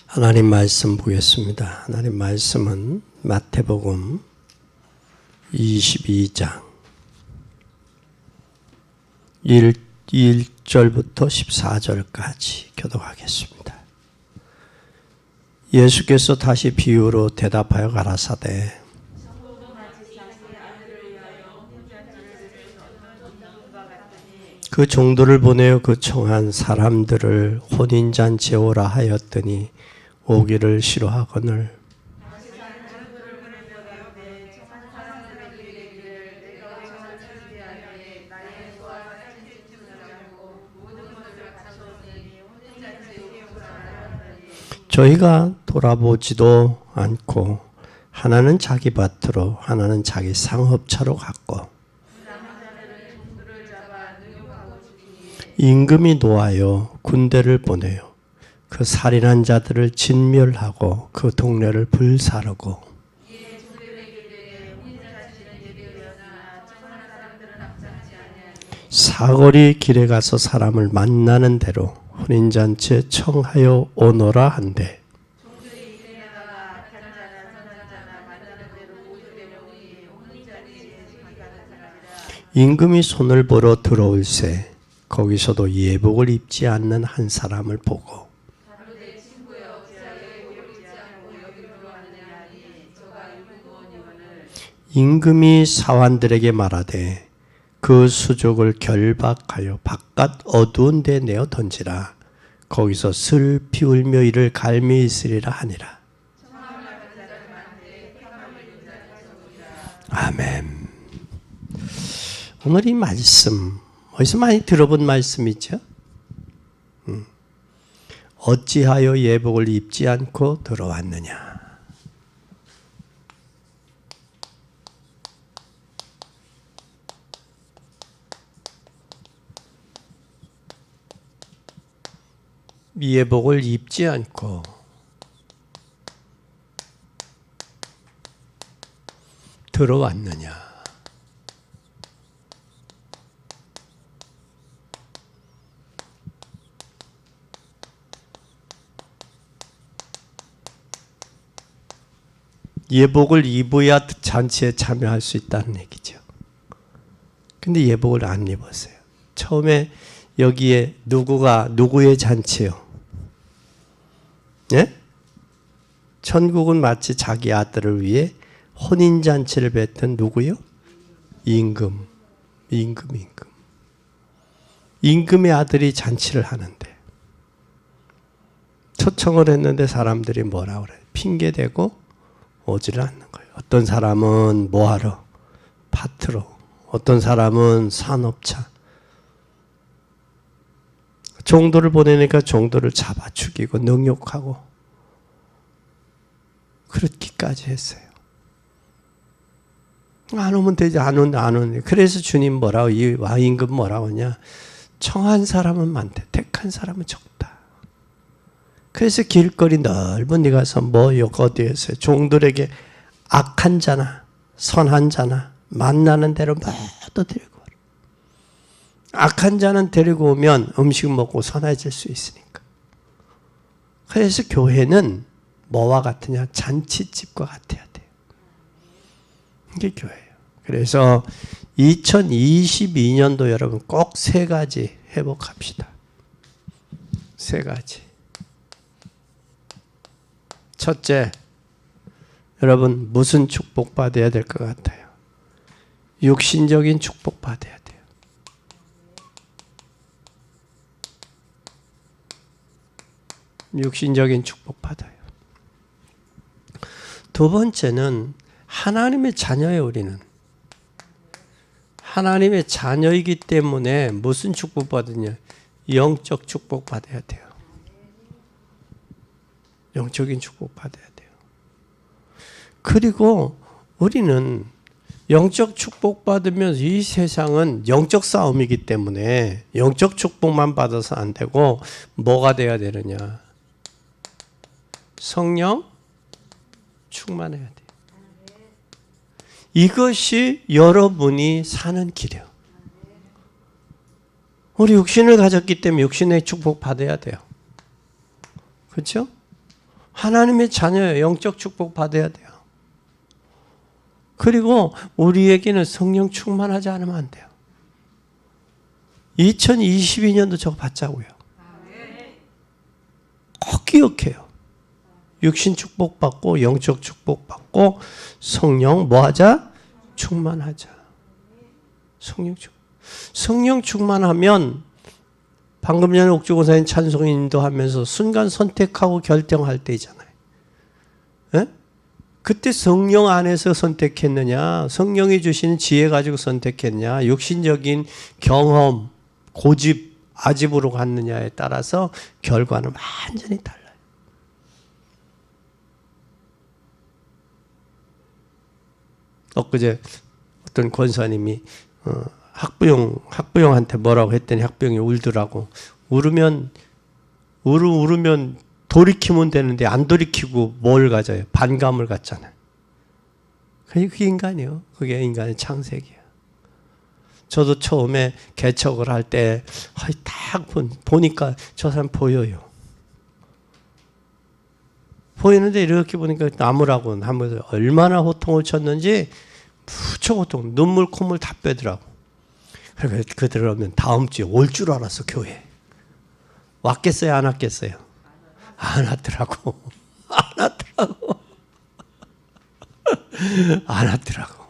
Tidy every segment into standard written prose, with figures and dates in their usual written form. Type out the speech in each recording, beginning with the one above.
하나님 말씀 보겠습니다. 하나님 말씀은 마태복음 22장 1절부터 14절까지 교독하겠습니다. 예수께서 다시 비유로 대답하여 가라사대 그 종들을 보내어 그 청한 사람들을 혼인잔치에 오라 하였더니 오기를 싫어하거늘 저희가 돌아보지도 않고 하나는 자기 밭으로 하나는 자기 상업차로 갔고 임금이 노하여 군대를 보내요. 그 살인한 자들을 진멸하고 그 동네를 불사르고 사거리 길에 가서 사람을 만나는 대로 혼인잔치에 청하여 오너라 한대. 임금이 손을 보러 들어올새 거기서도 예복을 입지 않는 한 사람을 보고 임금이 사환들에게 말하되 그 수족을 결박하여 바깥 어두운 데 내어 던지라. 거기서 슬피 울며 이를 갈미 있으리라 하니라. 아멘. 오늘 이 말씀 어디서 많이 들어본 말씀이죠? 어찌하여 예복을 입지 않고 들어왔느냐? 예복을 입지 않고 들어왔느냐? 예복을 입어야 잔치에 참여할 수 있다는 얘기죠. 근데 예복을 안 입었어요. 처음에 여기에 누구의 잔치요? 예? 천국은 마치 자기 아들을 위해 혼인잔치를 뱉은 누구요? 임금. 임금의 아들이 잔치를 하는데 초청을 했는데 사람들이 뭐라 그래요? 핑계대고 오지를 않는 거예요. 어떤 사람은 뭐하러? 밭으로. 어떤 사람은 산업차. 종도를 보내니까 종도를 잡아 죽이고 능욕하고 그렇게까지 했어요. 안 오면 되지. 안 오는. 그래서 주님 뭐라고 이 임금 뭐라고 하냐? 청한 사람은 많대. 택한 사람은 적다. 그래서 길거리 넓은 데 가서 어디에서 종들에게 악한 자나 선한 자나 만나는 대로 모두 데리고 와라. 악한 자는 데리고 오면 음식 먹고 선해질 수 있으니까. 그래서 교회는 뭐와 같으냐? 잔치집과 같아야 돼요. 이게 교회예요. 그래서 2022년도 여러분 꼭 3가지 회복합시다. 3가지. 첫째, 여러분 무슨 축복 받아야 될 것 같아요? 육신적인 축복 받아야 돼요. 육신적인 축복 받아요. 두 번째는 하나님의 자녀예요. 우리는 하나님의 자녀이기 때문에 무슨 축복 받느냐? 영적 축복 받아야 돼요. 영적인 축복 받아야 돼요. 그리고 우리는 영적 축복 받으면 이 세상은 영적 싸움이기 때문에 영적 축복만 받아서 안 되고 뭐가 돼야 되느냐? 성령 충만해야 돼요. 이것이 여러분이 사는 길이에요. 우리 육신을 가졌기 때문에 육신의 축복 받아야 돼요. 그렇죠? 하나님의 자녀예요. 영적 축복 받아야 돼요. 그리고 우리에게는 성령 충만하지 않으면 안 돼요. 2022년도 저거 받자고요. 꼭 기억해요. 육신 축복받고 영적 축복받고 성령 뭐하자? 충만하자. 성령 충만하면 방금 전에 옥주고사님 찬송 인도하면서 순간 선택하고 결정할 때잖아요. 에? 그때 성령 안에서 선택했느냐, 성령이 주시는 지혜 가지고 선택했냐, 육신적인 경험, 고집, 아집으로 갔느냐에 따라서 결과는 완전히 달라요. 엊그제 어떤 권사님이 학부형한테 뭐라고 했더니 학부형이 울더라고. 울으면 돌이키면 되는데 안 돌이키고 뭘 가져요? 반감을 갖잖아요. 그게 인간이에요. 그게 인간의 창색이에요. 저도 처음에 개척을 할 때 딱 보니까 저 사람 보여요. 보이는데 이렇게 보니까 나무라고 하면서 얼마나 호통을 쳤는지 무척 호통, 눈물 콧물 다 빼더라고. 그러니까 그러면 다음 주에 올 줄 알았어, 교회. 왔겠어요, 안 왔겠어요? 안 왔더라고. 안 왔더라고.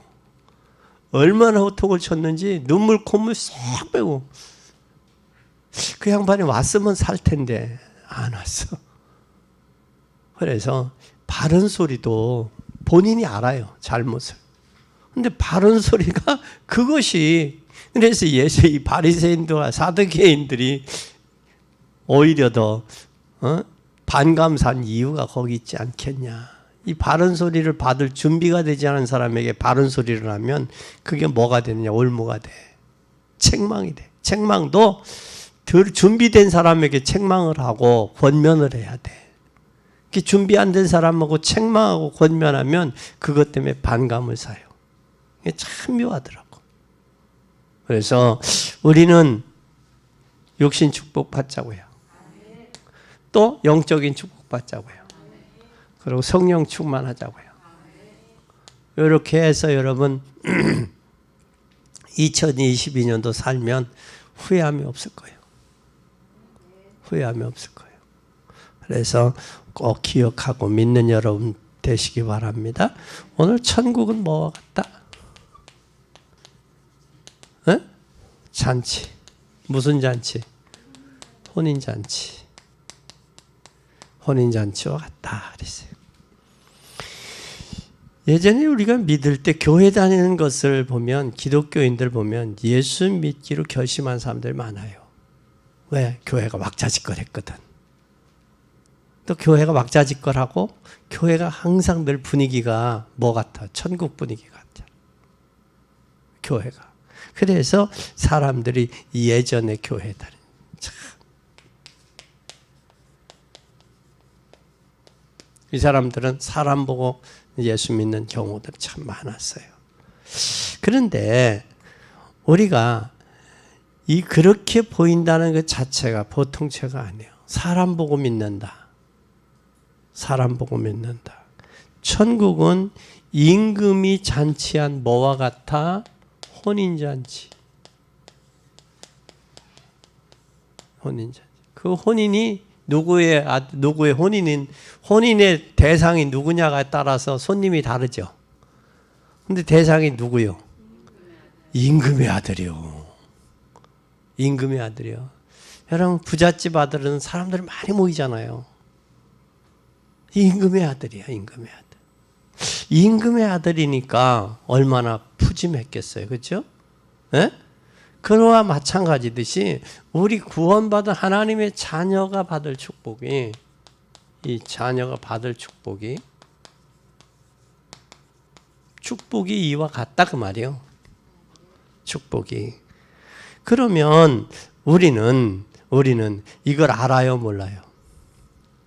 얼마나 호통을 쳤는지 눈물 콧물 쏙 빼고. 그 양반이 왔으면 살 텐데 안 왔어. 그래서 바른 소리도 본인이 알아요, 잘못을. 근데 바른 소리가 그것이, 그래서 이 바리새인들과 사두개인들이 오히려 더 반감산 이유가 거기 있지 않겠냐. 이 바른 소리를 받을 준비가 되지 않은 사람에게 바른 소리를 하면 그게 뭐가 되느냐, 올무가 돼. 책망이 돼. 책망도 덜 준비된 사람에게 책망을 하고 권면을 해야 돼. 준비 안 된 사람하고 책망하고 권면하면 그것 때문에 반감을 사요. 이게 참 묘하더라고. 그래서 우리는 육신 축복 받자고요. 또 영적인 축복 받자고요. 그리고 성령 충만하자고요. 이렇게 해서 여러분 2022년도 살면 후회함이 없을 거예요. 후회함이 없을 거예요. 그래서 꼭 기억하고 믿는 여러분 되시기 바랍니다. 오늘 천국은 뭐와 같다? 에? 잔치. 무슨 잔치? 혼인잔치. 혼인잔치와 같다 그랬어요. 예전에 우리가 믿을 때 교회 다니는 것을 보면, 기독교인들 보면 예수 믿기로 결심한 사람들 많아요. 왜? 교회가 왁자지껄했거든. 또 교회가 왁자지껄하고 교회가 항상 늘 분위기가 뭐 같아? 천국 분위기 같아. 교회가. 그래서 사람들이 예전에 교회 다니는. 참. 이 사람들은 사람 보고 예수 믿는 경우들이 참 많았어요. 그런데 우리가 이 그렇게 보인다는 것 자체가 보통체가 아니에요. 사람 보고 믿는다. 사람 보고 믿는다. 천국은 임금이 잔치한 뭐와 같아? 혼인잔치. 혼인잔치. 그 혼인이 누구의 혼인의 대상이 누구냐가 따라서 손님이 다르죠. 근데 대상이 누구요? 임금의 아들이요. 임금의 아들이요. 여러분 부잣집 아들은 사람들이 많이 모이잖아요. 임금의 아들이야, 임금의 아들. 임금의 아들이니까 얼마나 푸짐했겠어요. 그렇죠? 예? 그와 마찬가지듯이 우리 구원받은 하나님의 자녀가 받을 축복이, 이 자녀가 받을 축복이 이와 같다 그 말이에요. 축복이. 그러면 우리는 이걸 알아요, 몰라요?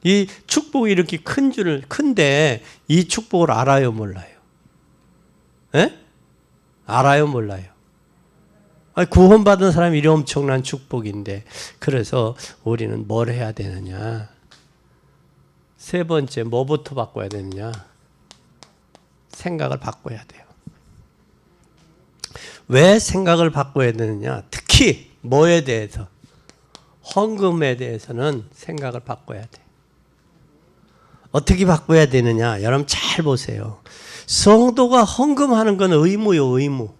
이 축복이 이렇게 큰데 이 축복을 알아요, 몰라요? 예? 알아요, 몰라요? 구원받은 사람이 이런 엄청난 축복인데, 그래서 우리는 뭘 해야 되느냐? 세 번째, 뭐부터 바꿔야 되느냐? 생각을 바꿔야 돼요. 왜 생각을 바꿔야 되느냐? 특히 뭐에 대해서? 헌금에 대해서는 생각을 바꿔야 돼. 어떻게 바꿔야 되느냐? 여러분 잘 보세요. 성도가 헌금하는 건 의무요, 의무.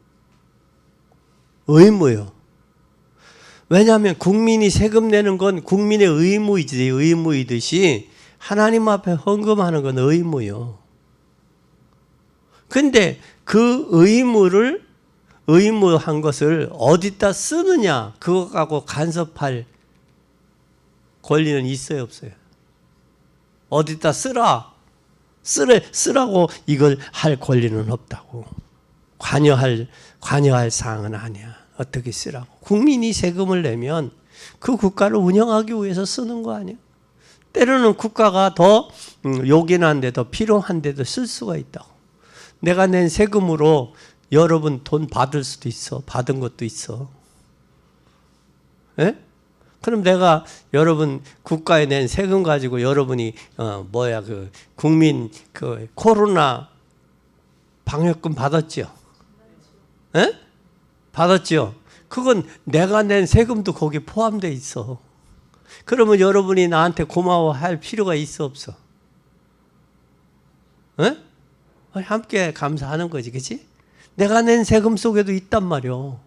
의무요. 왜냐하면 국민이 세금 내는 건 국민의 의무이지, 의무이듯이 하나님 앞에 헌금하는 건 의무요. 근데 그 의무한 것을 어디다 쓰느냐, 그거 갖고 간섭할 권리는 있어요, 없어요? 어디다 쓰라고 이걸 할 권리는 없다고. 관여할 사항은 아니야. 어떻게 쓰라고. 국민이 세금을 내면 그 국가를 운영하기 위해서 쓰는 거 아니야. 때로는 국가가 더 요긴한데 더 필요한데도 쓸 수가 있다고. 내가 낸 세금으로 여러분 돈 받을 수도 있어. 받은 것도 있어. 예? 그럼 내가 여러분 국가에 낸 세금 가지고 여러분이 국민 코로나 방역금 받았죠? 예? 받았죠? 그건 내가 낸 세금도 거기 포함되어 있어. 그러면 여러분이 나한테 고마워할 필요가 있어, 없어? 예? 함께 감사하는 거지, 그치? 내가 낸 세금 속에도 있단 말이오.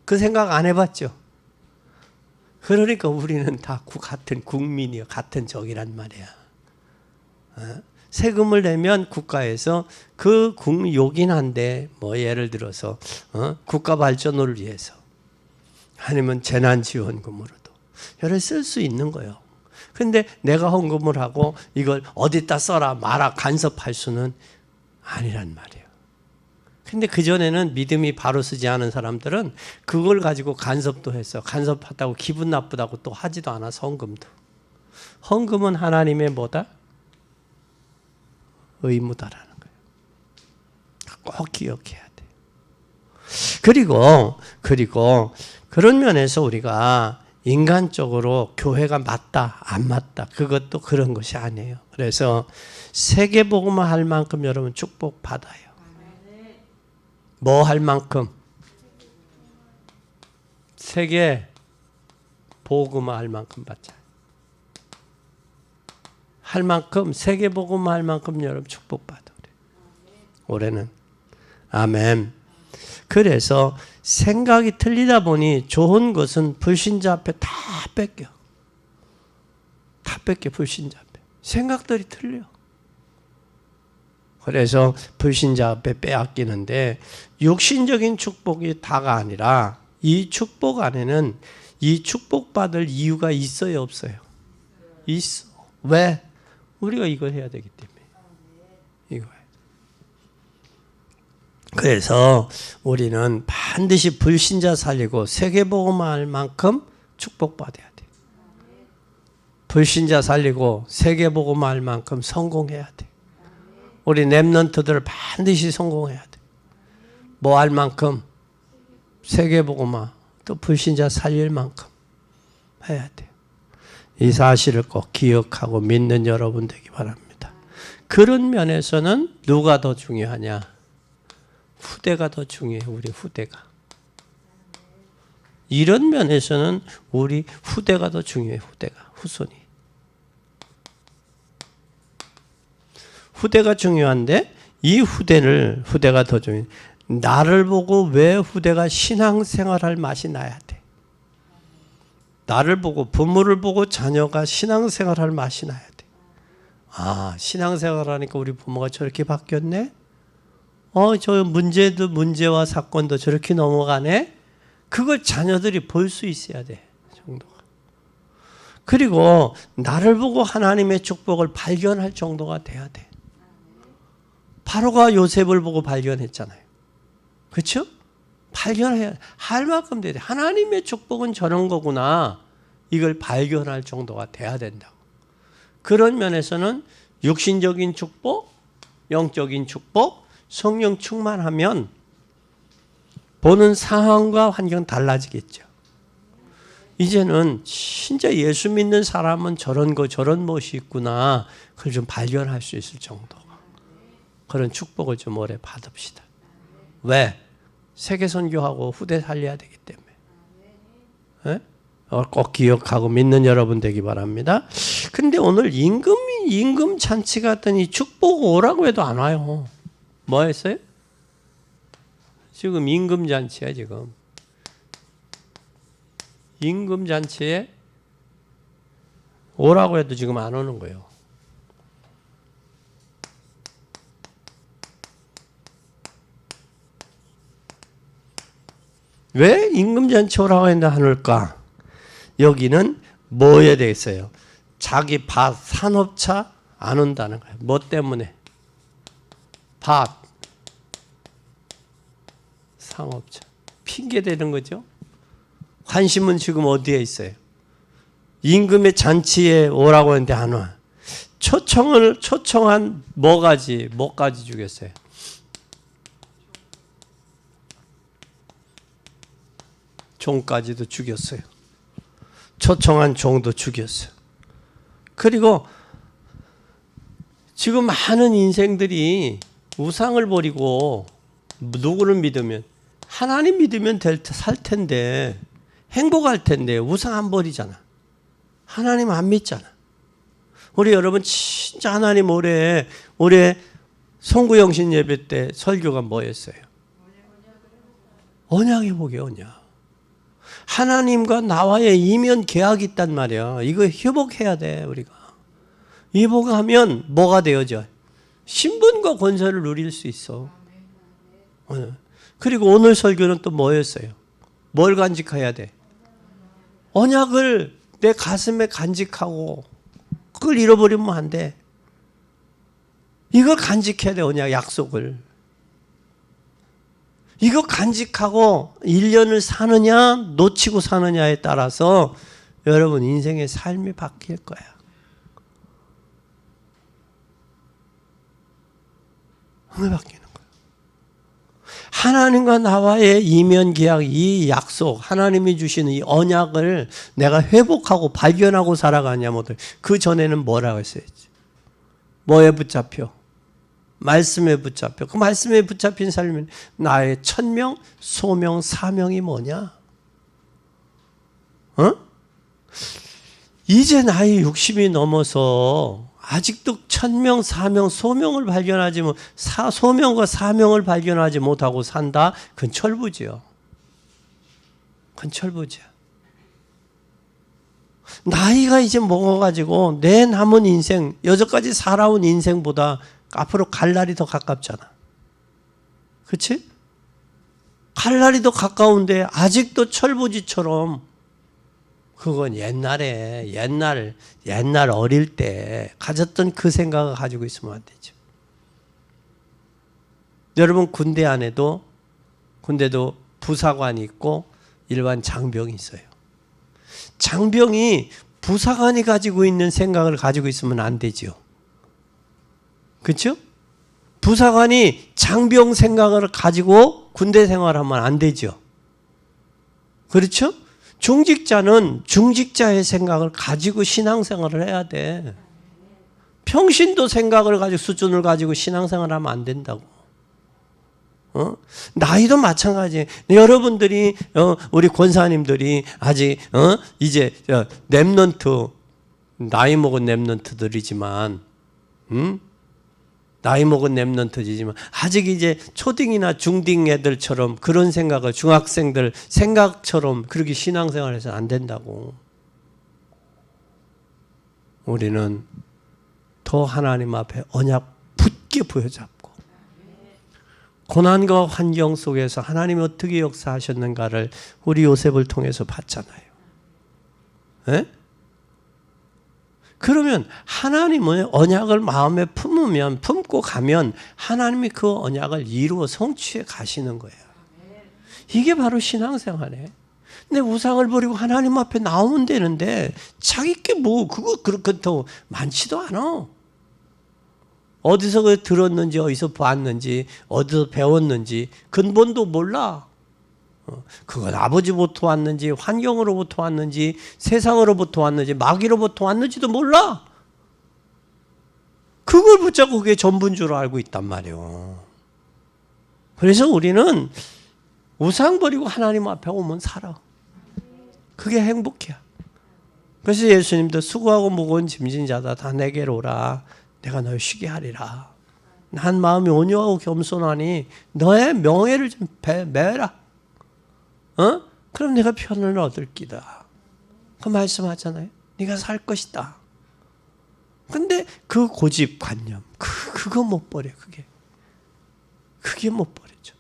그 생각 안 해봤죠? 그러니까 우리는 다 같은 국민이요, 같은 적이란 말이야. 세금을 내면 국가에서 요긴한데, 예를 들어서, 국가 발전을 위해서, 아니면 재난지원금으로도, 여러 쓸 수 있는 거예요. 근데 내가 헌금을 하고 이걸 어디다 써라, 마라, 간섭할 수는 아니란 말이에요. 근데 그전에는 믿음이 바로 쓰지 않은 사람들은 그걸 가지고 간섭도 했어. 간섭하다고 기분 나쁘다고 또 하지도 않아서 헌금도. 헌금은 하나님의 뭐다? 의무다라는 거예요. 꼭 기억해야 돼. 그리고 그런 면에서 우리가 인간적으로 교회가 맞다, 안 맞다, 그것도 그런 것이 아니에요. 그래서 세계복음화 할 만큼 여러분 축복 받아요. 뭐 할 만큼? 세계 복음화 할 만큼 받자. 할 만큼, 세계 복음화 할 만큼 여러분 축복 받아. 올해는. 아멘. 그래서 생각이 틀리다 보니 좋은 것은 불신자 앞에 다 뺏겨. 다 뺏겨, 불신자 앞에. 생각들이 틀려. 그래서 불신자 앞에 빼앗기는데 육신적인 축복이 다가 아니라 이 축복 안에는 이 축복받을 이유가 있어요, 없어요? 있어. 왜? 우리가 이걸 해야 되기 때문에. 이거예요. 그래서 우리는 반드시 불신자 살리고 세계복음화할 만큼 축복받아야 돼. 불신자 살리고 세계복음화할 만큼 성공해야 돼. 우리 랩런트들 반드시 성공해야 돼. 뭐 할 만큼? 세계복음화, 또 불신자 살릴 만큼 해야 돼. 이 사실을 꼭 기억하고 믿는 여러분 되기 바랍니다. 그런 면에서는 누가 더 중요하냐? 후대가 더 중요해, 우리 후대가. 이런 면에서는 우리 후대가 더 중요해, 후대가, 후손이. 후대가 중요한데 이 후대가 더 중요해. 나를 보고 왜 후대가 신앙생활할 맛이 나야 돼. 나를 보고, 부모를 보고 자녀가 신앙생활할 맛이 나야 돼. 아, 신앙생활하니까 우리 부모가 저렇게 바뀌었네? 저 문제와 사건도 저렇게 넘어가네? 그걸 자녀들이 볼 수 있어야 돼, 정도가. 그리고 나를 보고 하나님의 축복을 발견할 정도가 돼야 돼. 바로가 요셉을 보고 발견했잖아요. 그렇죠? 발견해야 할 만큼 돼야 돼. 하나님의 축복은 저런 거구나. 이걸 발견할 정도가 돼야 된다고. 그런 면에서는 육신적인 축복, 영적인 축복, 성령 충만하면 보는 상황과 환경 달라지겠죠. 이제는 진짜 예수 믿는 사람은 저런 거 저런 멋이 있구나. 그걸 좀 발견할 수 있을 정도. 그런 축복을 좀 오래 받읍시다. 왜? 세계 선교하고 후대 살려야 되기 때문에. 네? 꼭 기억하고 믿는 여러분 되기 바랍니다. 근데 오늘 임금 잔치 같은 이 축복 오라고 해도 안 와요. 뭐 했어요? 지금 임금 잔치야 지금. 임금 잔치에 오라고 해도 지금 안 오는 거예요. 왜 임금 잔치 오라고 했는데 안 올까? 여기는 뭐에 대해서요? 자기 밭 산업차 안 온다는 거예요. 뭐 때문에? 밭 상업차 핑계 대는 거죠. 관심은 지금 어디에 있어요? 임금의 잔치에 오라고 했는데 안 와. 초청한 뭐까지 주겠어요? 종까지도 죽였어요. 초청한 종도 죽였어요. 그리고 지금 많은 인생들이 우상을 버리고 누구를 믿으면 하나님 믿으면 살 텐데 행복할 텐데 우상 안 버리잖아. 하나님 안 믿잖아. 우리 여러분 진짜 하나님 올해 송구영신 예배 때 설교가 뭐였어요? 언약 회복이에요. 언약. 하나님과 나와의 이면 계약이 있단 말이야. 이거 회복해야 돼 우리가. 회복하면 뭐가 되어져? 신분과 권세를 누릴 수 있어. 그리고 오늘 설교는 또 뭐였어요? 뭘 간직해야 돼? 언약을 내 가슴에 간직하고 그걸 잃어버리면 안 돼. 이걸 간직해야 돼. 언약 약속을. 이거 간직하고 1년을 사느냐 놓치고 사느냐에 따라서 여러분 인생의 삶이 바뀔 거야. 왜 바뀌는 거야? 하나님과 나와의 이면 계약, 이 약속, 하나님이 주시는 이 언약을 내가 회복하고 발견하고 살아가냐면 그 전에는 뭐라고 했어야지? 뭐에 붙잡혀? 말씀에 붙잡혀. 그 말씀에 붙잡힌 삶은 나의 천명, 소명, 사명이 뭐냐? 이제 나이 60이 넘어서 아직도 천명, 사명, 소명을 발견하지 소명과 사명을 발견하지 못하고 산다? 그건 철부지요. 그건 철부지야. 나이가 이제 먹어가지고 내 남은 인생, 여태까지 살아온 인생보다 앞으로 갈 날이 더 가깝잖아. 그렇지? 갈 날이 더 가까운데 아직도 철부지처럼 그건 옛날 어릴 때 가졌던 그 생각을 가지고 있으면 안 되죠. 여러분 군대도 부사관이 있고 일반 장병이 있어요. 장병이 부사관이 가지고 있는 생각을 가지고 있으면 안 되죠. 그렇죠? 부사관이 장병 생각을 가지고 군대 생활하면 안 되죠. 그렇죠? 중직자는 중직자의 생각을 가지고 신앙생활을 해야 돼. 평신도 생각을 가지고 수준을 가지고 신앙생활하면 안 된다고. 나이도 마찬가지예요. 여러분들이 우리 권사님들이 아직 이제 랩넌트 나이 먹은 랩넌트들이지만 나이 먹은 랩넌트지만 아직 이제 초딩이나 중딩 애들처럼 그런 생각을 중학생들 생각처럼 그렇게 신앙생활해서 안 된다고. 우리는 더 하나님 앞에 언약 굳게 부여잡고 고난과 환경 속에서 하나님이 어떻게 역사하셨는가를 우리 요셉을 통해서 봤잖아요. 네? 그러면 하나님은 언약을 마음에 품고 가면 하나님이 그 언약을 이루어 성취해 가시는 거예요. 이게 바로 신앙생활이에요. 근데 우상을 버리고 하나님 앞에 나오면 되는데 자기 게 그거 그렇게 더 많지도 않아. 어디서 그 들었는지 어디서 봤는지 어디서 배웠는지 근본도 몰라. 그건 아버지부터 왔는지 환경으로부터 왔는지 세상으로부터 왔는지 마귀로부터 왔는지도 몰라. 그걸 붙잡고 그게 전부인 줄 알고 있단 말이에요. 그래서 우리는 우상 버리고 하나님 앞에 오면 살아. 그게 행복이야. 그래서 예수님도 수고하고 무거운 짐진 자다 다 내게로 오라. 내가 널 쉬게 하리라. 난 마음이 온유하고 겸손하니 너의 명예를 좀 매라. 그럼 내가 편을 얻을 기다. 그 말씀하잖아요. 네가 살 것이다. 근데 그 고집관념, 그거 못 버려. 그게 못 버리죠.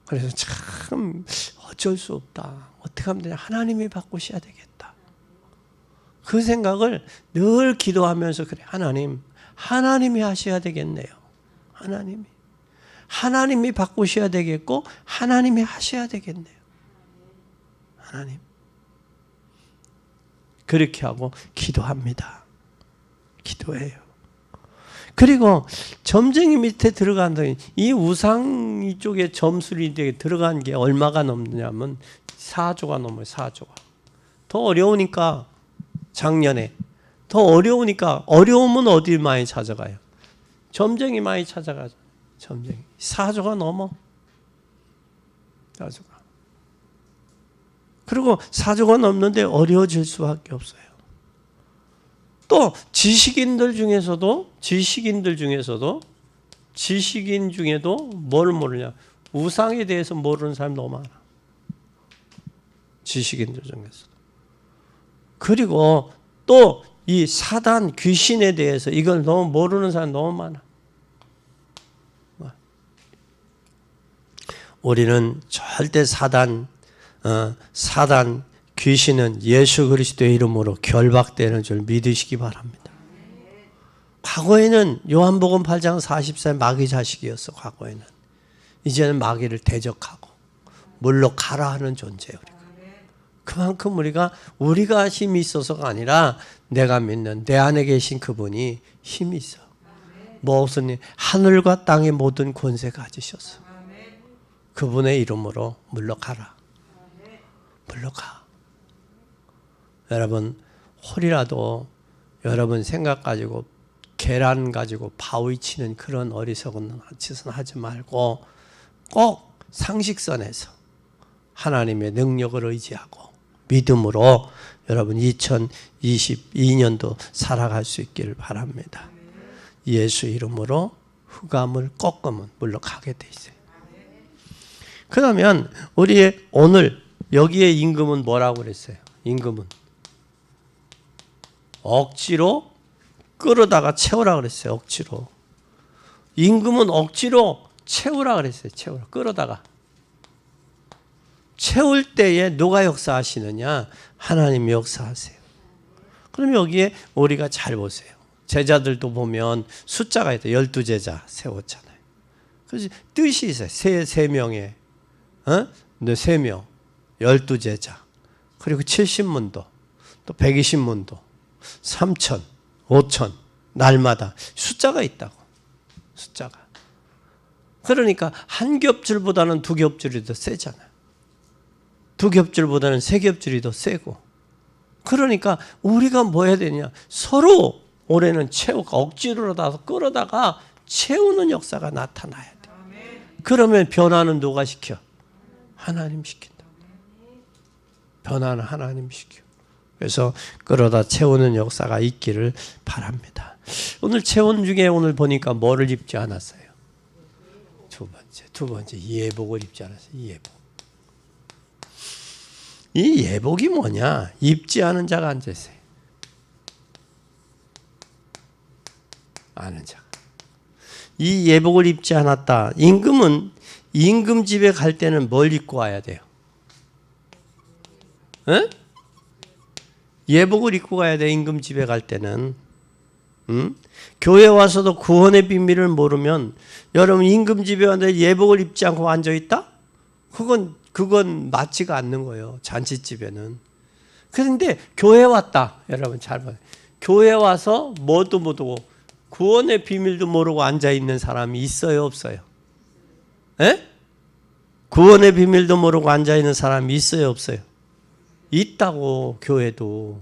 그래서 참 어쩔 수 없다. 어떻게 하면 되냐. 하나님이 바꾸셔야 되겠다. 그 생각을 늘 기도하면서 그래. 하나님이 하셔야 되겠네요. 하나님이 바꾸셔야 되겠고 하나님이 하셔야 되겠네요. 하나님. 그렇게 하고 기도합니다. 기도해요. 그리고 점쟁이 밑에 들어간다. 이 우상 이쪽에 점술이 들어간 게 얼마가 넘느냐면 4조가 넘어요. 4조가. 더 어려우니까 작년에 더 어려우니까 어려우면 어디 많이 찾아가요? 점쟁이 많이 찾아가죠. 점쟁이. 4조가 넘어. 4조가. 그리고 4조가 넘는데 어려워질 수밖에 없어요. 또 지식인 중에도 뭘 모르냐? 우상에 대해서 모르는 사람이 너무 많아. 지식인들 중에서도. 그리고 또 이 사단 귀신에 대해서 이걸 너무 모르는 사람이 너무 많아. 우리는 절대 사단 귀신은 예수 그리스도의 이름으로 결박되는 줄 믿으시기 바랍니다. 과거에는 요한복음 8장 44에 마귀 자식이었어. 과거에는. 이제는 마귀를 대적하고 물러가라 하는 존재예요. 그만큼 우리가 힘이 있어서가 아니라 내가 믿는 내 안에 계신 그분이 힘이 있어. 무슨 일? 하늘과 땅의 모든 권세 가지셨어. 그분의 이름으로 물러가라. 물러가. 여러분 홀이라도 여러분 생각 가지고 계란 가지고 바위 치는 그런 어리석은 짓은 하지 말고 꼭 상식선에서 하나님의 능력을 의지하고 믿음으로 여러분 2022년도 살아갈 수 있기를 바랍니다. 예수 이름으로 흑암을 꺾으면 물러가게 돼 있어요. 그러면 우리의 오늘 여기에 임금은 뭐라고 그랬어요? 임금은 억지로 끌어다가 채우라 그랬어요. 억지로. 임금은 억지로 채우라 그랬어요. 채우라. 끌어다가. 채울 때에 누가 역사하시느냐? 하나님이 역사하세요. 그럼 여기에 우리가 잘 보세요. 제자들도 보면 숫자가 있다. 12제자 세웠잖아요. 그래서 뜻이 있어요. 세 명의 3명 12제자 그리고 70문도 또 120문도 3,000 5,000 날마다 숫자가 있다고. 숫자가. 그러니까 한 겹줄보다는 두 겹줄이 더 세잖아요. 두 겹줄보다는 세 겹줄이 더 세고. 그러니까 우리가 뭐 해야 되냐? 서로 올해는 억지로라도 끌어다가 채우는 역사가 나타나야 돼. 그러면 변화는 누가 시켜? 하나님 시킨다. 변화는 하나님 시켜. 그래서 끌어다 채우는 역사가 있기를 바랍니다. 오늘 체온 중에 오늘 보니까 뭐를 입지 않았어요? 두 번째 예복을 입지 않았어요. 예복. 이 예복이 뭐냐? 입지 않은 자가 앉아 있어요. 아는 자가. 이 예복을 입지 않았다. 임금은 임금 집에 갈 때는 뭘 입고 와야 돼요? 에? 예복을 입고 가야 돼. 임금 집에 갈 때는. 교회 와서도 구원의 비밀을 모르면 여러분 임금 집에 왔는데 예복을 입지 않고 앉아 있다? 그건 맞지가 않는 거예요. 잔치집에는. 그런데 교회 왔다. 여러분 잘 봐요. 교회 와서 뭐도 모르고 구원의 비밀도 모르고 앉아 있는 사람이 있어요, 없어요? 에? 구원의 비밀도 모르고 앉아있는 사람이 있어요, 없어요? 있다고, 교회도.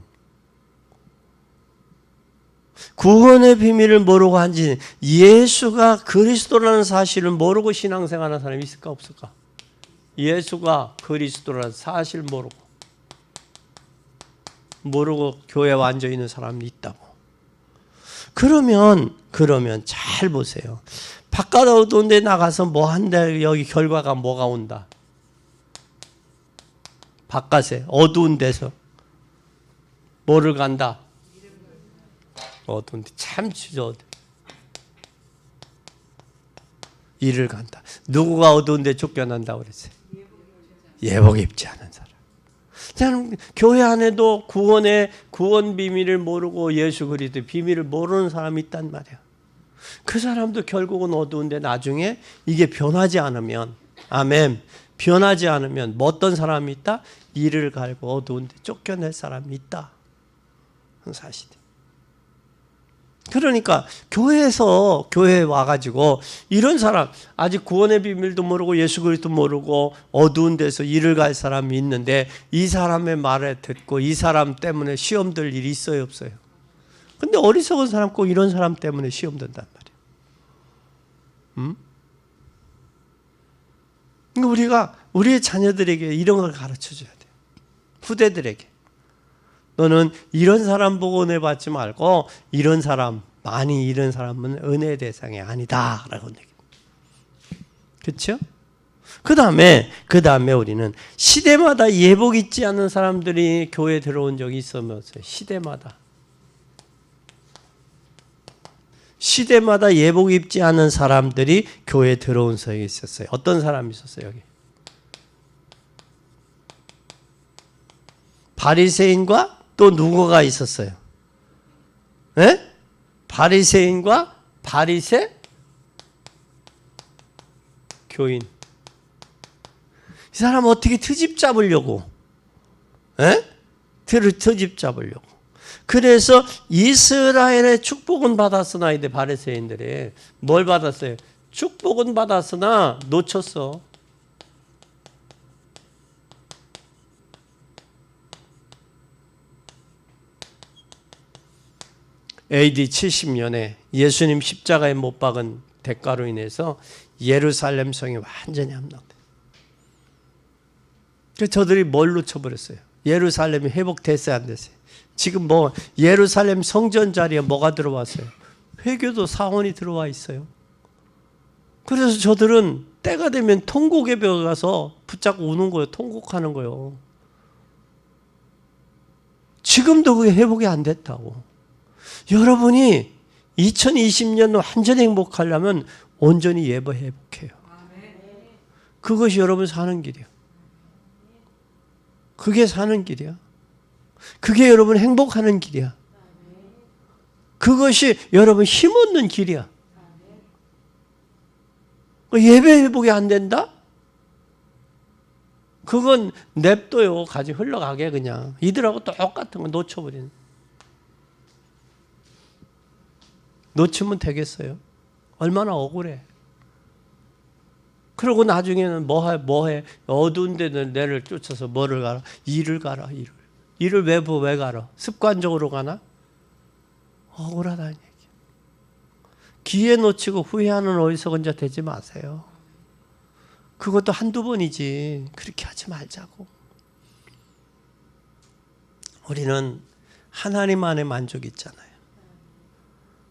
구원의 비밀을 모르고 앉은, 예수가 그리스도라는 사실을 모르고 신앙생활하는 사람이 있을까, 없을까? 예수가 그리스도라는 사실 모르고 교회에 앉아있는 사람이 있다고. 그러면 잘 보세요. 바깥 어두운 데 나가서 뭐 한다, 여기 결과가 뭐가 온다? 바깥에 어두운 데서 뭐를 간다? 어두운 데 참 주저 일을 간다. 누구가 어두운 데 쫓겨난다고 그랬어요? 예복 입지 않은 사람. 저는 교회 안에도 구원 비밀을 모르고 예수 그리스도의 비밀을 모르는 사람이 있단 말이야. 그 사람도 결국은 어두운데 나중에 이게 변하지 않으면, 아멘, 변하지 않으면 뭐 어떤 사람이 있다? 이를 갈고 어두운데 쫓겨낼 사람이 있다. 그런 사실이에요. 그러니까 교회에 와가지고 이런 사람, 아직 구원의 비밀도 모르고 예수 그리스도 모르고 어두운 데서 일을 갈 사람이 있는데 이 사람의 말을 듣고 이 사람 때문에 시험 들 일이 있어요, 없어요? 근데 어리석은 사람 꼭 이런 사람 때문에 시험 든단 말이에요. 그러니까 우리가 우리의 자녀들에게 이런 걸 가르쳐줘야 돼요. 후대들에게. 너는 이런 사람 보고 은혜 받지 말고 이런 사람은 은혜의 대상이 아니다 라고 얘기합니다. 그렇죠? 그 다음에 우리는 시대마다 예복 있지 않는 사람들이 교회에 들어온 적이 있으면서 시대마다 예복 입지 않은 사람들이 교회에 들어온 적이 있었어요. 어떤 사람이 있었어요, 여기? 바리새인과 또 누구가 있었어요? 네? 바리새인과 바리새 교인. 이 사람 어떻게 트집 잡으려고? 트집 잡으려고. 그래서 이스라엘의 축복은 받았으나 이제 바리새인들이 뭘 받았어요? 축복은 받았으나 놓쳤어. AD 70년에 예수님 십자가에 못 박은 대가로 인해서 예루살렘 성이 완전히 함락돼. 그래서 저들이 뭘 놓쳐버렸어요? 예루살렘이 회복됐어요, 안 됐어요? 지금 뭐 예루살렘 성전 자리에 뭐가 들어왔어요? 회교도 사원이 들어와 있어요. 그래서 저들은 때가 되면 통곡의 벽에 가서 붙잡고 우는 거예요. 통곡하는 거예요. 지금도 그게 회복이 안 됐다고. 여러분이 2020년 완전히 행복하려면 온전히 회복해요. 그것이 여러분 사는 길이에요. 그게 사는 길이야. 그게 여러분 행복하는 길이야. 그것이 여러분 힘 얻는 길이야. 예배 회복이 안 된다? 그건 냅둬요. 가지 흘러가게 그냥. 이들하고 똑같은 거 놓쳐버리는. 놓치면 되겠어요? 얼마나 억울해. 그러고 나중에는 뭐 해? 어두운 데는 내를 쫓아서 뭐를 가라? 일을 가라, 일을. 일을 왜 가라? 습관적으로 가나? 억울하다는 얘기야. 기회 놓치고 후회하는 어리석은 자 되지 마세요. 그것도 한두 번이지. 그렇게 하지 말자고. 우리는 하나님 안에 만족이 있잖아요.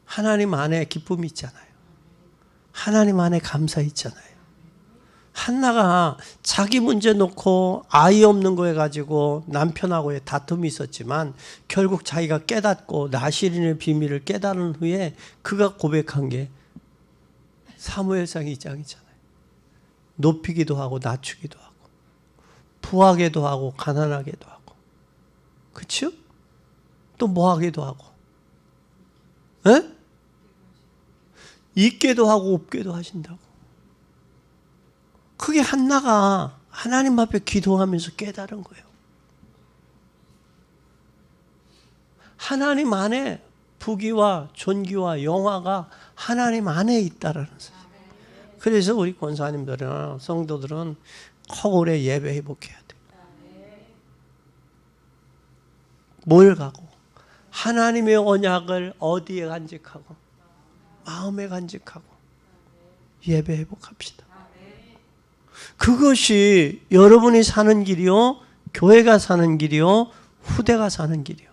하나님 안에 기쁨이 있잖아요. 하나님 안에 감사 있잖아요. 한나가 자기 문제 놓고 아이 없는 거 해가지고 남편하고의 다툼이 있었지만 결국 자기가 깨닫고 나실인의 비밀을 깨달은 후에 그가 고백한 게 사무엘상 2장이잖아요. 높이기도 하고 낮추기도 하고 부하게도 하고 가난하게도 하고, 그렇죠? 또 뭐하게도 하고, 있게도 하고 없게도 하신다고. 그게 한나가 하나님 앞에 기도하면서 깨달은 거예요. 하나님 안에 부귀와 존귀와 영화가 하나님 안에 있다라는 사실. 그래서 우리 권사님들이나 성도들은 꼭 올해 예배 회복해야 돼. 뭘 가고? 하나님의 언약을 어디에 간직하고? 마음에 간직하고 예배 회복합시다. 그것이 여러분이 사는 길이요, 교회가 사는 길이요, 후대가 사는 길이요.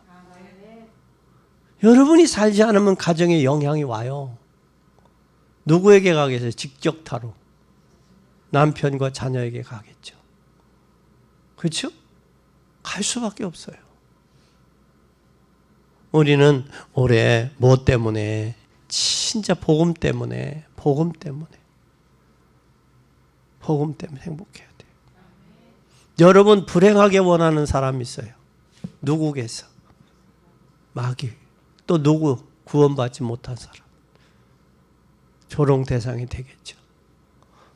여러분이 살지 않으면 가정에 영향이 와요. 누구에게 가겠어요? 직격타로 남편과 자녀에게 가겠죠. 그렇죠? 갈 수밖에 없어요. 우리는 올해 뭐 때문에? 진짜 복음 때문에 행복해야 돼요. 여러분 불행하게 원하는 사람 있어요. 누구겠어? 마귀. 또 누구? 구원받지 못한 사람. 조롱 대상이 되겠죠.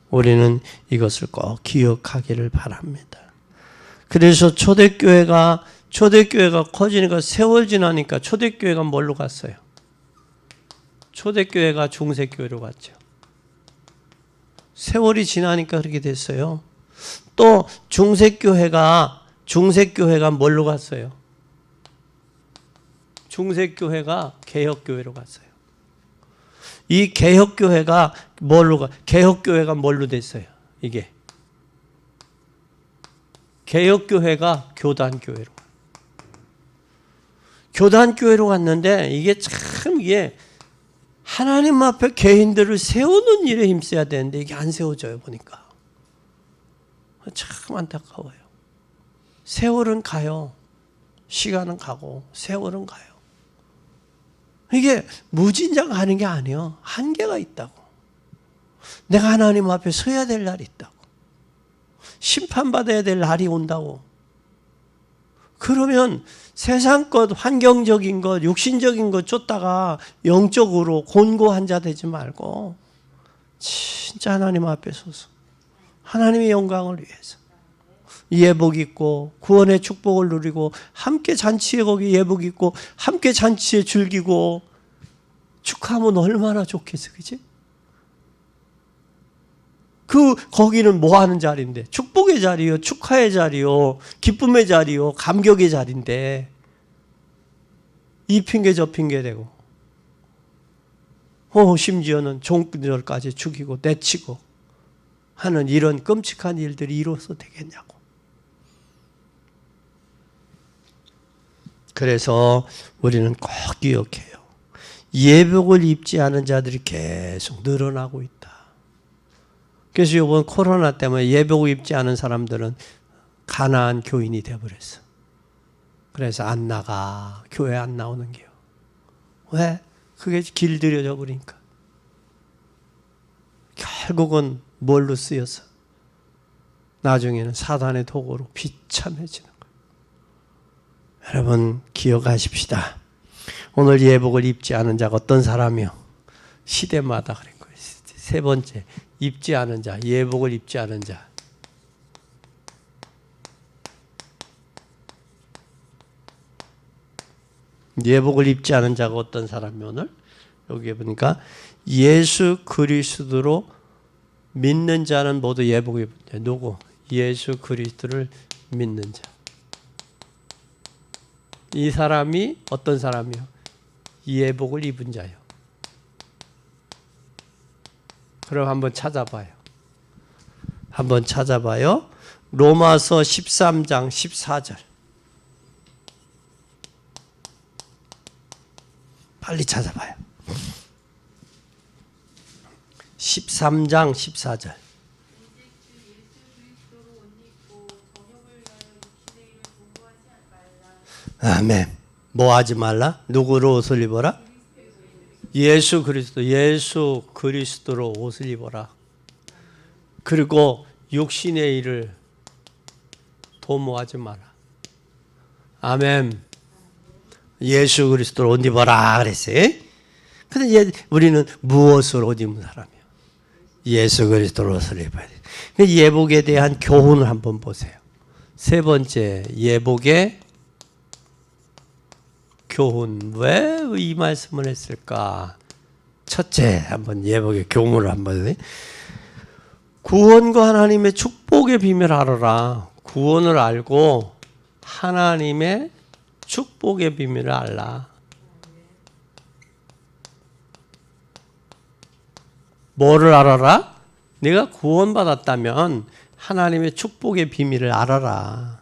우리는 이것을 꼭 기억하기를 바랍니다. 그래서 초대교회가 커지니까 세월 지나니까 초대교회가 뭘로 갔어요? 초대교회가 중세교회로 갔죠. 세월이 지나니까 그렇게 됐어요. 또 중세교회가 뭘로 갔어요? 중세교회가 개혁교회로 갔어요. 이 개혁교회가 개혁교회가 뭘로 됐어요? 이게 개혁교회가 교단교회로. 교단교회로 갔는데 이게 하나님 앞에 개인들을 세우는 일에 힘써야 되는데 이게 안 세워져요, 보니까. 참 안타까워요. 세월은 가요. 시간은 가고 세월은 가요. 이게 무진장 하는 게 아니에요. 한계가 있다고. 내가 하나님 앞에 서야 될 날이 있다고. 심판받아야 될 날이 온다고. 그러면 세상 것, 환경적인 것, 육신적인 것 쫓다가 영적으로 곤고한 자 되지 말고 진짜 하나님 앞에 서서 하나님의 영광을 위해서 예복 있고 구원의 축복을 누리고 함께 잔치에 거기 예복 있고 함께 잔치에 즐기고 축하하면 얼마나 좋겠어, 그치? 거기는 뭐 하는 자리인데? 축복의 자리요, 축하의 자리요, 기쁨의 자리요, 감격의 자리인데 이 핑계 저 핑계 대고 심지어는 종들까지 죽이고 내치고 하는 이런 끔찍한 일들이 이루어서 되겠냐고. 그래서 우리는 꼭 기억해요. 예복을 입지 않은 자들이 계속 늘어나고 있다. 그래서 이번 코로나 때문에 예복을 입지 않은 사람들은 가난한 교인이 되어버렸어. 그래서 안 나가. 교회 안 나오는 게요. 왜? 그게 길들여져 버리니까. 결국은 뭘로 쓰여서? 나중에는 사단의 도구로 비참해지는 거예요. 여러분 기억하십시다. 오늘 예복을 입지 않은 자가 어떤 사람이요? 시대마다 그런 거예요. 세 번째, 입지 않은 자, 예복을 입지 않은 자. 예복을 입지 않은 자가 어떤 사람이 오늘? 여기에 보니까 예수 그리스도로 믿는 자는 모두 예복을 입은 자. 누구? 예수 그리스도를 믿는 자. 이 사람이 어떤 사람이요? 예복을 입은 자요. 그럼 한번 찾아봐요. 로마서 13장 14절. 빨리 찾아봐요. 13장 14절. 아멘. 뭐 하지 말라? 누구로 옷을 입어라? 예수 그리스도로 옷을 입어라. 그리고 육신의 일을 도모하지 마라. 아멘. 예수 그리스도로 옷 입어라 그랬어요. 근데 우리는 무엇을 옷 입는 사람이에요? 예수 그리스도로 옷을 입어야 돼요. 예복에 대한 교훈을 한번 보세요. 세 번째, 예복의 교훈. 왜 이 말씀을 했을까? 첫째, 한번 예복의 교훈을 한번. 구원과 하나님의 축복의 비밀을 알아라. 구원을 알고 하나님의 축복의 비밀을 알라. 뭐를 알아라? 네가 구원받았다면 하나님의 축복의 비밀을 알아라.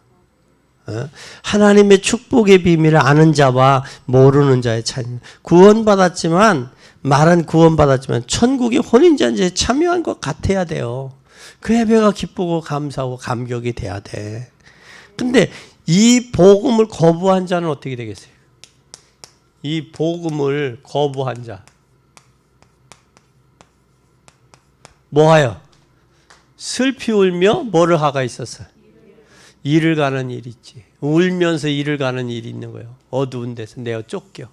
하나님의 축복의 비밀을 아는 자와 모르는 자의 차이는, 구원받았지만, 말은 구원받았지만 천국의 혼인잔치에 참여한 것 같아야 돼요. 그 예배가 기쁘고 감사하고 감격이 돼야 돼. 근데 이 복음을 거부한 자는 어떻게 되겠어요? 이 복음을 거부한 자 뭐하여? 슬피 울며 뭐를 하가 있었어요? 일을 가는 일이 있지. 울면서 일을 가는 일이 있는 거예요. 어두운 데서 내어 쫓겨.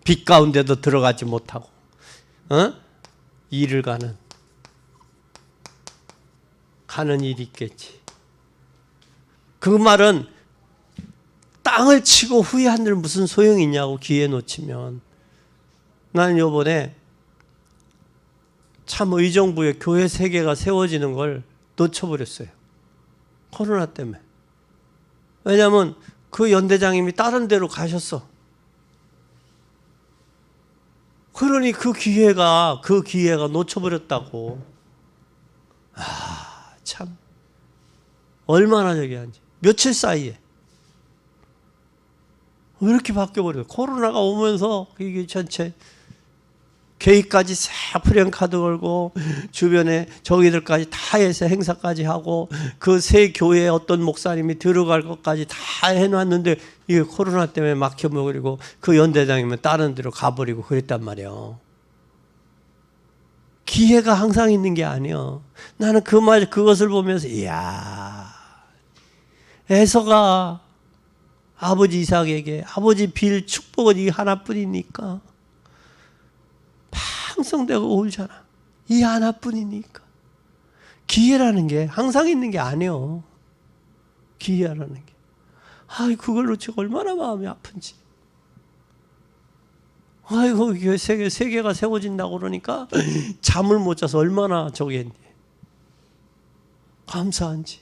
빛 가운데도 들어가지 못하고 일을 가는 일이 있겠지. 그 말은 땅을 치고 후회한들 무슨 소용이 있냐고, 기회 놓치면. 나는 요번에 참 의정부에 교회 3개가 세워지는 걸 놓쳐버렸어요. 코로나 때문에. 왜냐하면 그 연대장님이 다른 데로 가셨어. 그러니 그 기회가 놓쳐버렸다고. 참 얼마나 저기 한지 며칠 사이에 왜 이렇게 바뀌어버려요? 코로나가 오면서 이게 전체 계획까지 싹 프랜카드 걸고 주변에 저기들까지 다 해서 행사까지 하고 그 새 교회에 어떤 목사님이 들어갈 것까지 다 해놨는데 이게 코로나 때문에 막혀버리고 그 연대장이면 다른 데로 가버리고 그랬단 말이에요. 기회가 항상 있는 게 아니에요. 나는 그것을 보면서 이야, 에서가 아버지 이삭에게 아버지 빌 축복은 이 하나뿐이니까 방성되고 울잖아. 이 하나뿐이니까. 기회라는 게 항상 있는 게 아니에요. 기회라는 게. 그걸 놓치고 얼마나 마음이 아픈지. 아이고, 세계가 세워진다고 그러니까 잠을 못 자서 얼마나 저기 했니. 감사한지.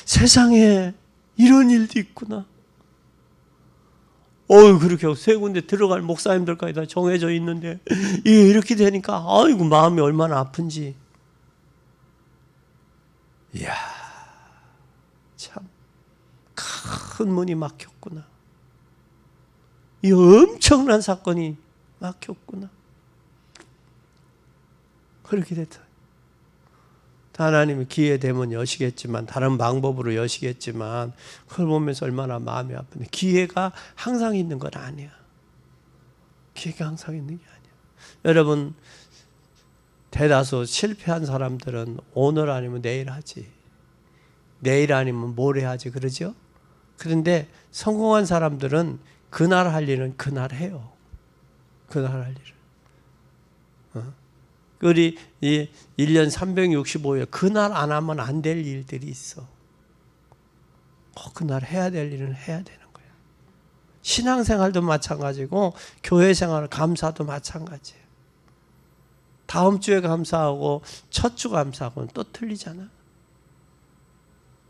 세상에 이런 일도 있구나. 그렇게 하고 3군데 들어갈 목사님들까지 다 정해져 있는데 이렇게 되니까 아이고 마음이 얼마나 아픈지. 이야, 참 큰 문이 막혔구나. 이 엄청난 사건이 막혔구나. 그렇게 됐다. 하나님이 기회 되면 여시겠지만, 다른 방법으로 여시겠지만, 그걸 보면서 얼마나 마음이 아픈데, 기회가 항상 있는 건 아니야. 기회가 항상 있는 게 아니야. 여러분, 대다수 실패한 사람들은 오늘 아니면 내일 하지. 내일 아니면 모레 하지, 그러죠? 그런데 성공한 사람들은 그날 할 일은 그날 해요. 그날 할 일을. 우리 이 1년 365일 그날 안 하면 안 될 일들이 있어. 그날 해야 될 일은 해야 되는 거야. 신앙생활도 마찬가지고 교회 생활, 감사도 마찬가지예요. 다음 주에 감사하고 첫 주 감사하고는 또 틀리잖아.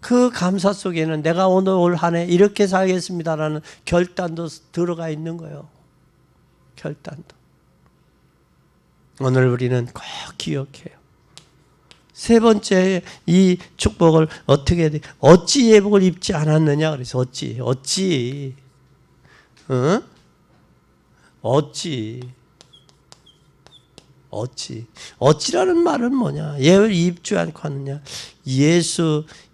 그 감사 속에는 내가 오늘 올 한 해 이렇게 살겠습니다라는 결단도 들어가 있는 거예요. 결단도. 오늘 우리는 꼭 기억해요. 3번째, 이 축복을 어떻게 해야 돼? 어찌 예복을 입지 않았느냐? 그래서 어찌 어찌라는 말은 뭐냐? 예를 입지 않고 하느냐?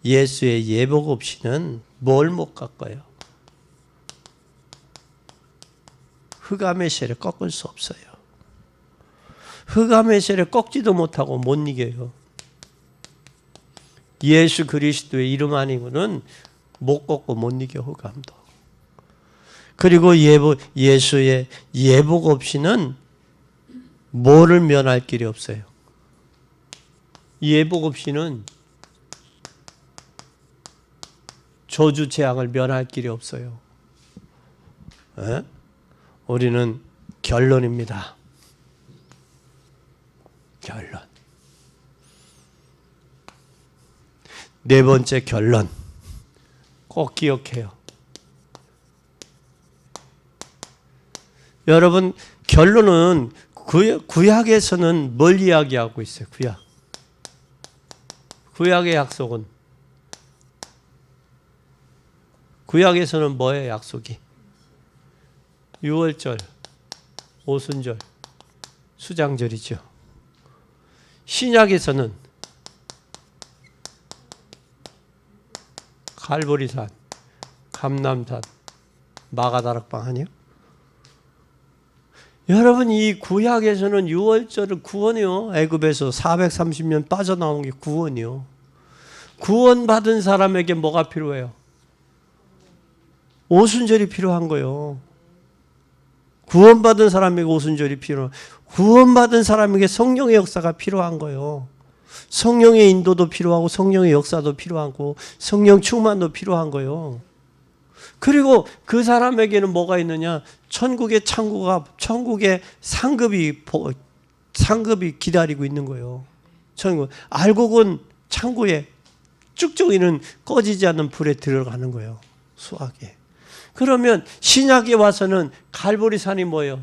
예수의 예복 없이는 뭘 못 깎아요? 흑암의 세를 꺾을 수 없어요. 흑암의 세를 꺾지도 못하고 못 이겨요. 예수 그리스도의 이름 아니고는 못 꺾고 못 이겨, 흑암도. 그리고 예수의 예복 없이는 뭐를 면할 길이 없어요. 예복 없이는 저주 재앙을 면할 길이 없어요. 우리는 결론입니다. 결론. 네 번째 결론. 꼭 기억해요. 여러분, 결론은 구약에서는 뭘 이야기하고 있어요? 구약의 약속은, 구약에서는 뭐예요? 약속이 유월절, 오순절, 수장절이죠. 신약에서는 갈보리산, 감람산, 마가다락방 아니에요? 여러분, 이 구약에서는 유월절을 구원이요. 애굽에서 430년 빠져나온 게 구원이요. 구원받은 사람에게 뭐가 필요해요? 오순절이 필요한 거예요. 구원받은 사람에게 오순절이 필요해요. 구원받은 사람에게 성령의 역사가 필요한 거예요. 성령의 인도도 필요하고 성령의 역사도 필요하고 성령 충만도 필요한 거예요. 그리고 그 사람에게는 뭐가 있느냐? 천국의 상급이 기다리고 있는 거예요. 천국. 알곡은 창고에, 쭉쭉이는 꺼지지 않는 불에 들어가는 거예요. 수학에. 그러면 신약에 와서는 갈보리산이 뭐예요?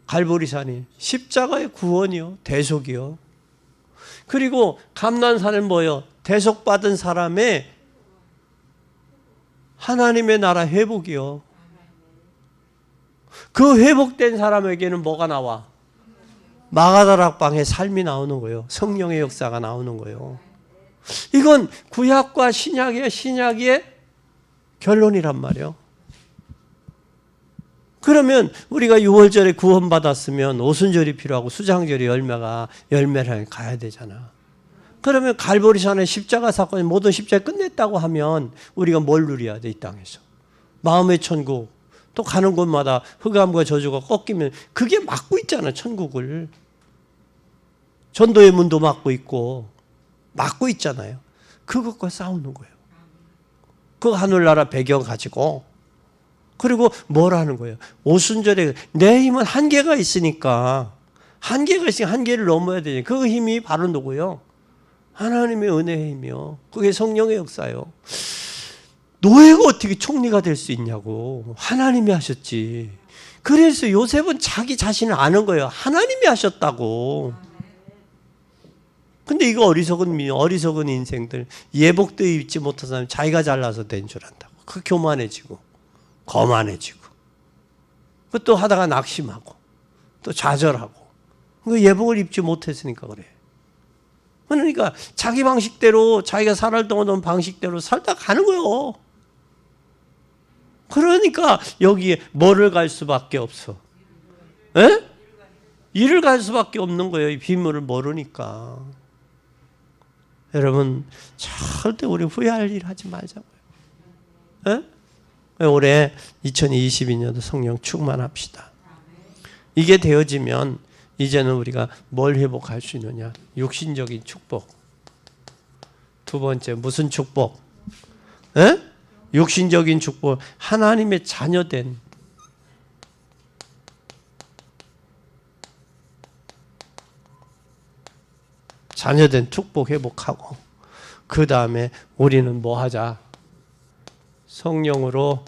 갈보리산이 십자가의 구원이요. 대속이요. 그리고 감난산은 뭐예요? 대속받은 사람의 하나님의 나라 회복이요. 그 회복된 사람에게는 뭐가 나와? 마가다락방의 삶이 나오는 거예요. 성령의 역사가 나오는 거예요. 이건 구약과 신약의 결론이란 말이에요. 그러면 우리가 6월절에 구원받았으면 오순절이 필요하고 수장절이 열매를 가야 되잖아. 그러면 갈보리산의 십자가 사건이 모든 십자가 끝냈다고 하면 우리가 뭘 누려야 돼? 이 땅에서 마음의 천국. 또 가는 곳마다 흑암과 저주가 꺾이면 그게 막고 있잖아. 천국을. 전도의 문도 막고 있고 막고 있잖아요. 그것과 싸우는 거예요. 그 하늘나라 배경 가지고. 그리고 뭘 하는 거예요? 오순절에 내 힘은 한계가 있으니까 한계를 넘어야 되니 그 힘이 바로 누구요? 하나님의 은혜의 힘이요. 그게 성령의 역사요. 노예가 어떻게 총리가 될 수 있냐고. 하나님이 하셨지. 그래서 요셉은 자기 자신을 아는 거예요. 하나님이 하셨다고. 근데 이거 어리석은 인생들, 예복도 입지 못한 사람 자기가 잘나서 된 줄 안다고. 그 교만해지고 거만해지고 그것도 하다가 낙심하고 또 좌절하고 그 예복을 입지 못했으니까 그래. 그러니까 자기 방식대로 자기가 살았던 방식대로 살다 가는 거예요. 그러니까 여기에 뭐를 갈 수밖에 없어? 에? 일을 갈 수밖에 없는 거예요. 이 비밀을 모르니까. 여러분 절대 우리 후회할 일 하지 말자고요. 에? 올해 2022년도 성령 충만합시다. 이게 되어지면 이제는 우리가 뭘 회복할 수 있느냐? 육신적인 축복. 두 번째 무슨 축복? 에? 육신적인 축복. 하나님의 자녀된 축복 회복하고 그 다음에 우리는 뭐 하자? 성령으로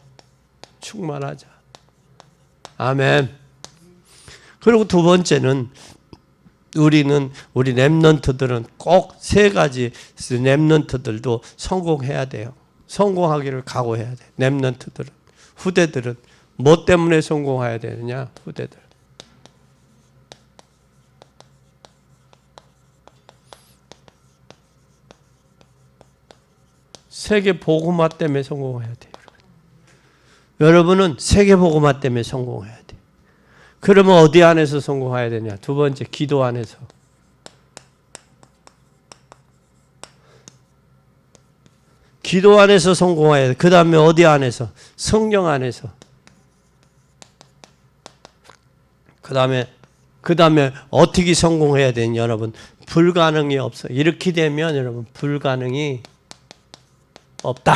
충만하자. 아멘. 그리고 두 번째는 우리 렘넌트들은 꼭 세 가지 렘넌트들도 성공해야 돼요. 성공하기를 각오해야 돼. 렘넌트들은, 후대들은 뭐 때문에 성공해야 되느냐? 후대들. 세계 복음화 때문에 성공해야 돼요. 여러분은 세계 복음화 때문에 성공해야 돼요. 그러면 어디 안에서 성공해야 되냐? 두 번째, 기도 안에서. 기도 안에서 성공해야 돼. 그 다음에 어디 안에서? 성령 안에서. 그 다음에 어떻게 성공해야 되냐? 여러분, 불가능이 없어요. 이렇게 되면 여러분, 불가능이 없다.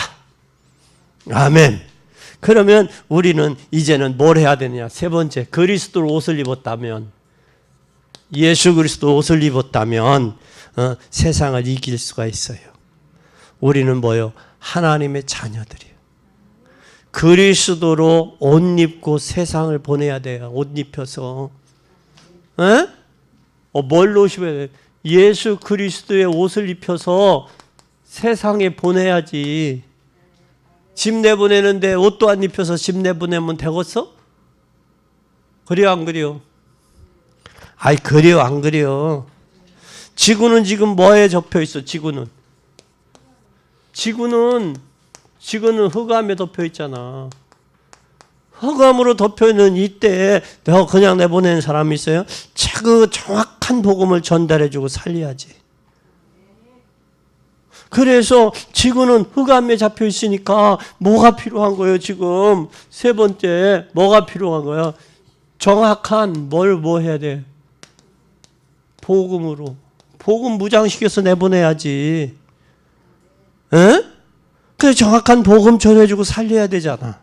아멘. 그러면 우리는 이제는 뭘 해야 되느냐? 세 번째, 그리스도 옷을 입었다면, 예수 그리스도 옷을 입었다면 세상을 이길 수가 있어요. 우리는 뭐요? 하나님의 자녀들이에요. 그리스도로 옷 입고 세상을 보내야 돼요. 옷 입혀서. 뭘로 입어야 돼요? 예수 그리스도의 옷을 입혀서 세상에 보내야지. 집 내보내는데 옷도 안 입혀서 집 내보내면 되겠어? 그래요, 안 그래요? 아이, 그래요, 안 그래요? 지구는 지금 뭐에 접혀 있어, 지구는? 지구는 흑암에 덮여 있잖아. 흑암으로 덮여 있는 이때에 내가 그냥 내보내는 사람이 있어요? 그 정확한 복음을 전달해주고 살려야지. 그래서 지구는 흑암에 잡혀 있으니까 뭐가 필요한 거예요, 지금? 세 번째, 뭐가 필요한 거야? 정확한 뭐 해야 돼? 복음으로. 복음 무장시켜서 내보내야지. 에? 그래서 정확한 복음 전해주고 살려야 되잖아.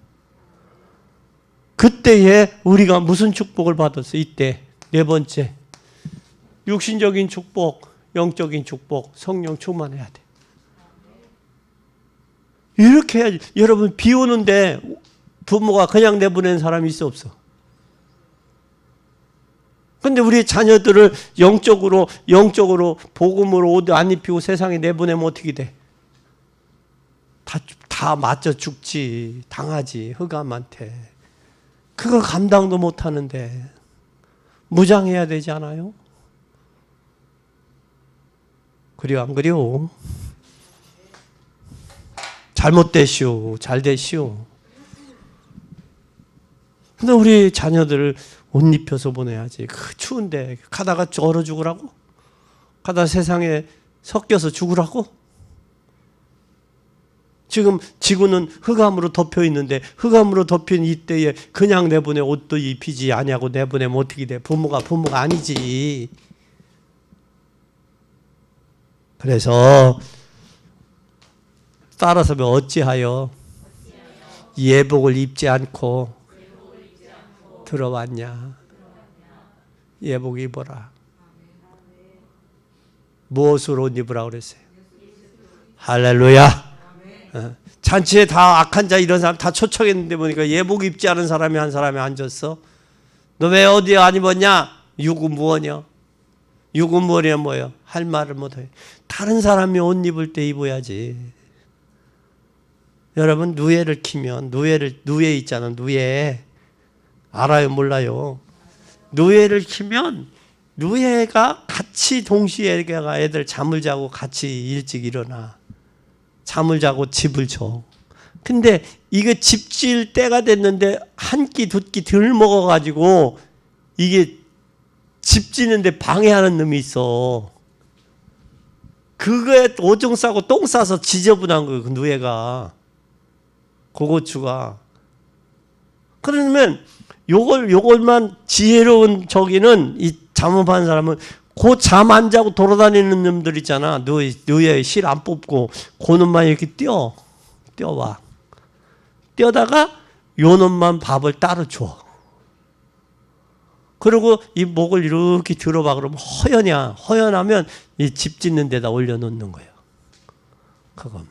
그때에 우리가 무슨 축복을 받았어? 이때. 네 번째. 육신적인 축복, 영적인 축복, 성령 충만해야 돼. 이렇게 해야지. 여러분, 비 오는데 부모가 그냥 내보내는 사람이 있어, 없어? 근데 우리 자녀들을 영적으로 복음으로 옷 안 입히고 세상에 내보내면 어떻게 돼? 다 맞아 죽지. 당하지. 흑암한테. 그거 감당도 못 하는데 무장해야 되지 않아요? 그래요, 안 그래요? 잘못되시오. 잘 되시오. 근데 우리 자녀들을 옷 입혀서 보내야지. 그 추운데 가다가 얼어 죽으라고? 가다가 세상에 섞여서 죽으라고? 지금 지구는 흑암으로 덮여 있는데 흑암으로 덮인 이때에 그냥 내보내 옷도 입히지 아니하고 내보내면 어떻게 돼? 부모가 아니지. 그래서 따라서 어찌하여 예복을 입지 않고 들어왔냐? 예복 입어라. 무엇으로 옷 입으라고 그랬어요? 할렐루야. 잔치에 다 악한 자 이런 사람 다 초청했는데 보니까 예복 입지 않은 사람이 한 사람이 앉았어. 너 왜 어디에 안 입었냐? 유구무원이요. 유구무원이 뭐예요? 할 말을 못해. 다른 사람이 옷 입을 때 입어야지. 여러분, 누에를 키면 누에 있잖아. 누에 알아요, 몰라요? 누에를 키면 누에가 같이 동시에 애들 잠을 자고 같이 일찍 일어나. 잠을 자고 집을 줘. 근데 이거 집 지을 때가 됐는데 한 끼 두 끼 덜 먹어가지고 이게 집 지는데 방해하는 놈이 있어. 그거에 오줌 싸고 똥 싸서 지저분한 거예요, 그 누에가. 고고추가. 그러면 요걸만 지혜로운 저기는 이 잠업하는 사람은 그 잠 안 자고 돌아다니는 놈들 있잖아. 누에 실 안 뽑고 그 놈만 이렇게 뛰어와. 뛰어다가 요 놈만 밥을 따로 줘. 그리고 이 목을 이렇게 들어봐. 그러면 허연이야. 허연하면 이 집 짓는 데다 올려놓는 거예요. 그것만.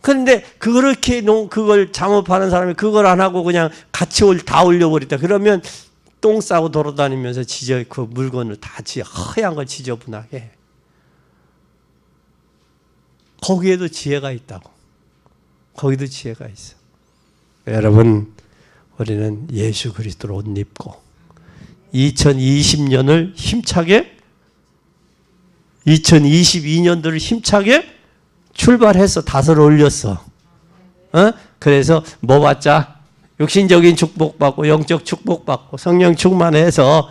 그런데 그렇게 그걸 잠업하는 사람이 그걸 안 하고 그냥 같이 다 올려버렸다. 그러면 똥 싸고 돌아다니면서 그 물건을 다 허연 걸 지저분하게 해. 거기에도 지혜가 있다고. 거기도 지혜가 있어. 여러분, 우리는 예수 그리스도로 옷 입고 2020년을 힘차게 2022년도를 힘차게 출발해서 닷을 올렸어. 그래서 뭐 받자? 육신적인 축복받고 영적 축복받고 성령 충만해서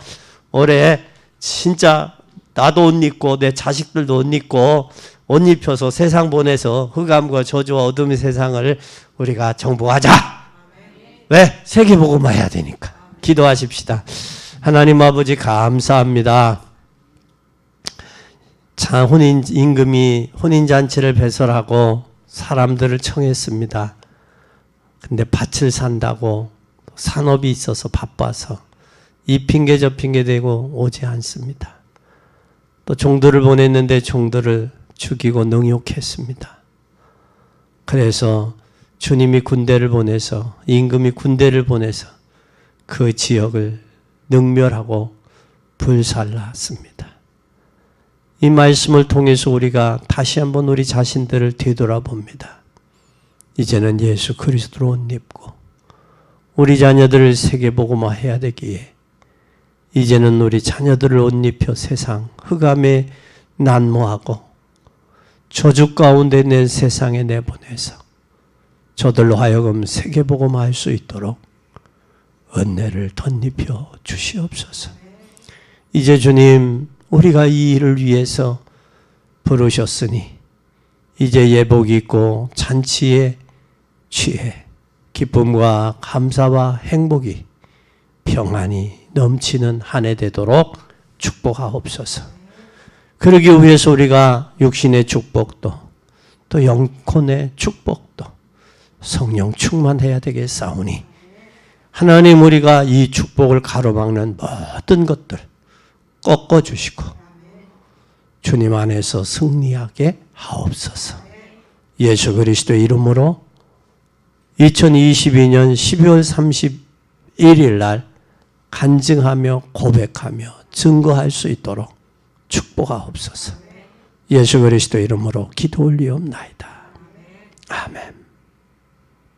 올해 진짜 나도 옷 입고 내 자식들도 옷 입고 옷 입혀서 세상 보내서 흑암과 저주와 어둠의 세상을 우리가 정복하자. 왜? 세계복음화 해야 되니까. 기도하십시다. 하나님 아버지 감사합니다. 임금이 혼인잔치를 배설하고 사람들을 청했습니다. 근데 밭을 산다고 산업이 있어서 바빠서 이 핑계 저 핑계 대고 오지 않습니다. 또 종들을 보냈는데 종들을 죽이고 능욕했습니다. 그래서 주님이 군대를 보내서 임금이 군대를 보내서 그 지역을 능멸하고 불살랐습니다. 이 말씀을 통해서 우리가 다시 한번 우리 자신들을 되돌아봅니다. 이제는 예수 그리스도로 옷 입고 우리 자녀들을 세계복음화 해야 되기에 이제는 우리 자녀들을 옷 입혀 세상 흑암에 난무하고 저주 가운데 내 세상에 내보내서 저들로 하여금 세계복음화 할 수 있도록 은혜를 덧입혀 주시옵소서. 이제 주님, 우리가 이 일을 위해서 부르셨으니 이제 예복 있고 잔치에 취해 기쁨과 감사와 행복이 평안이 넘치는 한 해 되도록 축복하옵소서. 그러기 위해서 우리가 육신의 축복도 또 영혼의 축복도 성령 충만해야 되겠사오니 하나님, 우리가 이 축복을 가로막는 모든 것들 꺾어주시고 주님 안에서 승리하게 하옵소서. 예수 그리스도의 이름으로 2022년 12월 31일 날 간증하며 고백하며 증거할 수 있도록 축복하옵소서. 예수 그리스도의 이름으로 기도 올리옵나이다. 아멘.